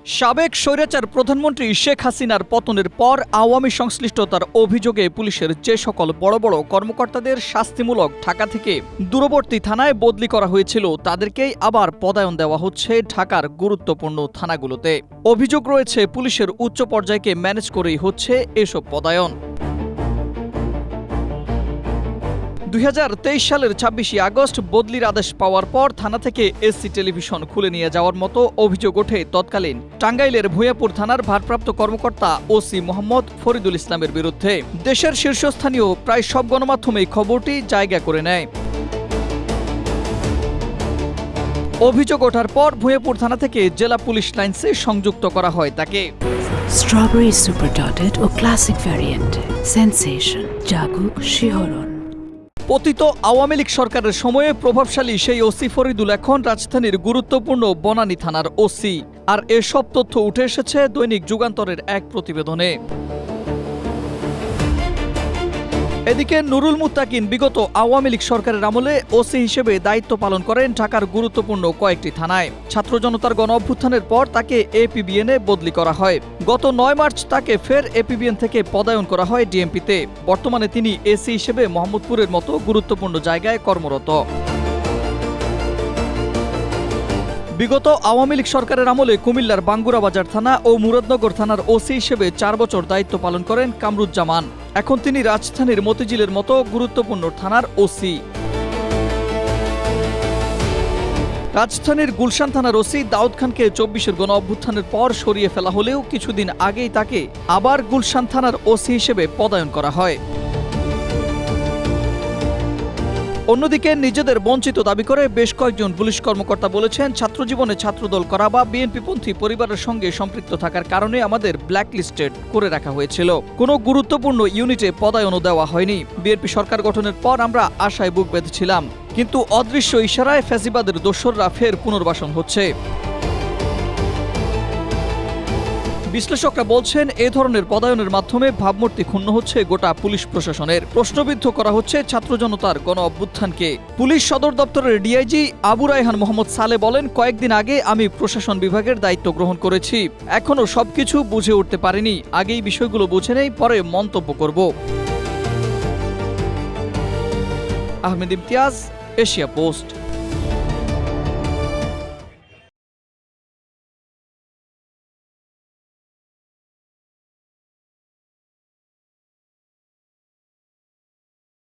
সাবেক স্বৈরাচার প্রধানমন্ত্রী শেখ হাসিনার পতনের পর আওয়ামী সংশ্লিষ্টতার অভিযোগে পুলিশের যে সকল বড় বড় কর্মকর্তাদের শাস্তিমূলক ঢাকা থেকে দূরবর্তী থানায় বদলি করা হয়েছিল তাদেরকেই আবার পদায়ন দেওয়া হচ্ছে ঢাকার গুরুত্বপূর্ণ থানাগুলোতে। অভিযোগ রয়েছে পুলিশের উচ্চ পর্যায়কে ম্যানেজ করেই হচ্ছে এসব পদায়ন। 2023 সালের 26 আগস্ট বদলির আদেশ পাওয়ার পর থানা থেকে এসসি টেলিভিশন খুলে নিয়ে যাওয়ার মতো অভিযোগ ওঠে তৎকালীন টাঙ্গাইলের ভূঁইয়াপুর থানার ভারপ্রাপ্ত কর্মকর্তা ওসি মোহাম্মদ ফরিদুল ইসলামের বিরুদ্ধে। দেশের শীর্ষস্থানীয় প্রায় সব গণমাধ্যমেই খবরটি জায়গা করে নেয়। অভিযোগ ওঠার পর ভূঁইয়াপুর থানা থেকে জেলা পুলিশ লাইন্সে সংযুক্ত করা হয় তাকে। স্ট্রবেরি সুপার ডটেড ও ক্লাসিক ভ্যারিয়েন্ট সেন্সেশন জাগুক শিহরণ। পতিত আওয়ামী লীগ সরকারের সময়ে প্রভাবশালী সেই ওসি ফরিদুল এখন রাজধানীর গুরুত্বপূর্ণ বনানী থানার ওসি। আর এসব তথ্য উঠে এসেছে দৈনিক যুগান্তরের এক প্রতিবেদনে। এদিকে নুরুল মুত্তাকিন বিগত আওয়ামী লীগ সরকারের আমলে ওসি হিসেবে দায়িত্ব পালন করেন ঢাকার গুরুত্বপূর্ণ কয়েকটি থানায়। ছাত্র জনতার গণ অভ্যুত্থানের পর তাকে এপিবিএনে বদলি করা হয়। গত 9 মার্চ তাকে ফের এপিবিএন থেকে পদায়ন করা হয় ডিএমপিতে। বর্তমানে তিনি এসি হিসেবে মোহাম্মদপুরের মতো গুরুত্বপূর্ণ জায়গায় কর্মরত। বিগত আওয়ামী লীগ সরকারের আমলে কুমিল্লার বাঙ্গুরা বাজার থানা ও মুরাদনগর থানার ওসি হিসেবে 4 বছর দায়িত্ব পালন করেন কামরুজ্জামান। এখন তিনি রাজধানীর মতিঝিলের মতো গুরুত্বপূর্ণ থানার ওসি। রাজধানীর গুলশান থানার ওসি দাউদ খানকে 24-এর গণ অভ্যুত্থানের পর সরিয়ে ফেলা হলেও কিছুদিন আগেই তাকে আবার গুলশান থানার ওসি হিসেবে পদায়ন করা হয়। অন্যদিকে নিজেদের বঞ্চিত দাবি করে বেশ কয়েকজন পুলিশ কর্মকর্তা বলেছেন, ছাত্রজীবনে ছাত্রদল করা বা বিএনপিপন্থী পরিবারের সঙ্গে সম্পৃক্ত থাকার কারণে আমাদের ব্ল্যাকলিস্টেড করে রাখা হয়েছিল। কোনো গুরুত্বপূর্ণ ইউনিটে পদায়নও দেওয়া হয়নি। বিএনপি সরকার গঠনের পর আমরা আশায় বুক বেঁধেছিলাম, কিন্তু অদৃশ্য ইশারায় ফ্যাসিবাদের দোসররা ফের পুনর্বাসন হচ্ছে। বিশ্লেষকরা বলছেন, এ ধরনের পদায়নের মাধ্যমে ভাবমূর্তি ক্ষুণ্ণ হচ্ছে গোটা পুলিশ প্রশাসনের। প্রশ্নবিদ্ধ করা হচ্ছে ছাত্র জনতার গণ অভ্যুত্থানকে। পুলিশ সদর দপ্তরের ডিআইজি আবু রায়হান মোহাম্মদ সালে বলেন, কয়েকদিন আগে আমি প্রশাসন বিভাগের দায়িত্ব গ্রহণ করেছি। এখনো সবকিছু বুঝে উঠতে পারিনি। আগেই বিষয়গুলো বুঝে নেই, পরে মন্তব্য করব। Ahmed Imtiaz, Asia post.